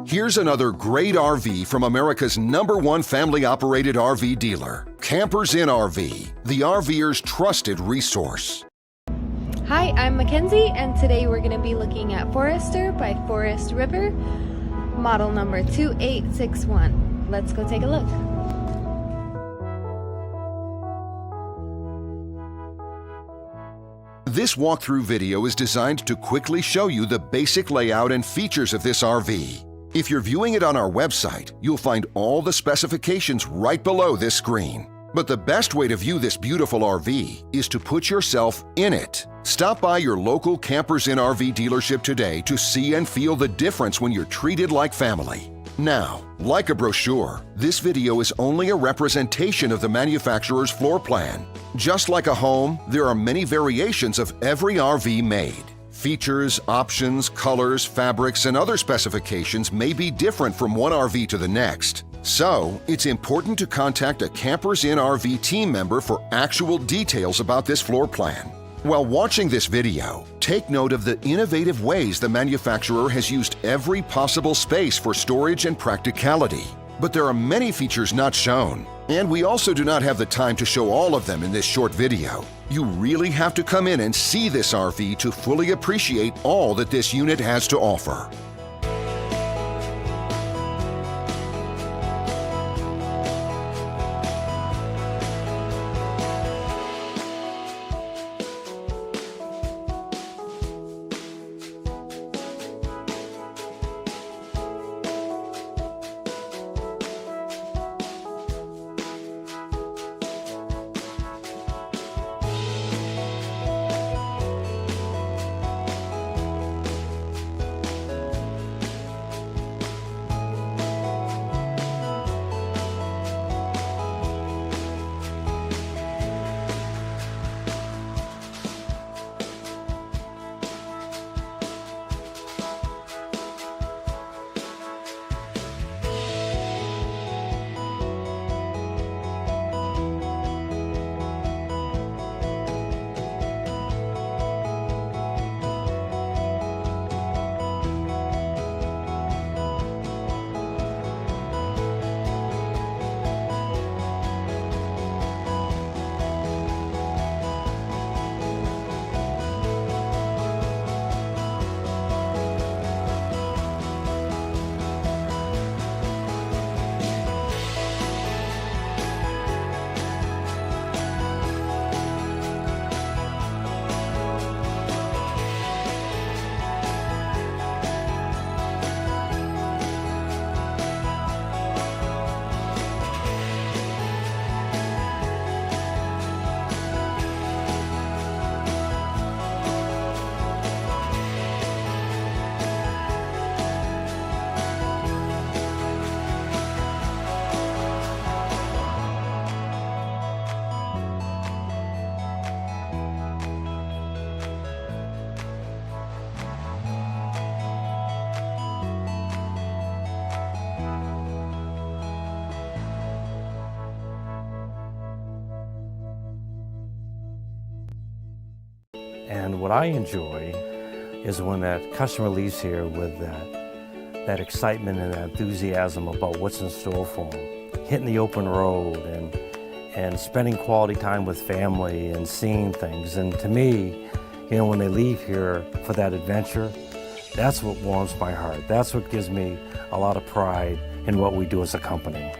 Here's another great RV from America's #1 family-operated RV dealer, Campers Inn RV, the RVer's trusted resource. Hi, I'm Mackenzie, and today we're going to be looking at Forester by Forest River, model number 2861. Let's go take a look. This walkthrough video is designed to quickly show you the basic layout and features of this RV. If you're viewing it on our website, you'll find all the specifications right below this screen. But the best way to view this beautiful RV is to put yourself in it. Stop by your local Campers Inn RV dealership today to see and feel the difference when you're treated like family. Now, like a brochure, this video is only a representation of the manufacturer's floor plan. Just like a home, there are many variations of every RV made. Features, options, colors, fabrics, and other specifications may be different from one RV to the next. So, it's important to contact a Campers Inn RV team member for actual details about this floor plan. While watching this video, take note of the innovative ways the manufacturer has used every possible space for storage and practicality. But there are many features not shown, and we also do not have the time to show all of them in this short video. You really have to come in and see this RV to fully appreciate all that this unit has to offer. And what I enjoy is when that customer leaves here with that excitement and that enthusiasm about what's in store for them. Hitting the open road and spending quality time with family and seeing things. And to me, you know, when they leave here for that adventure, that's what warms my heart. That's what gives me a lot of pride in what we do as a company.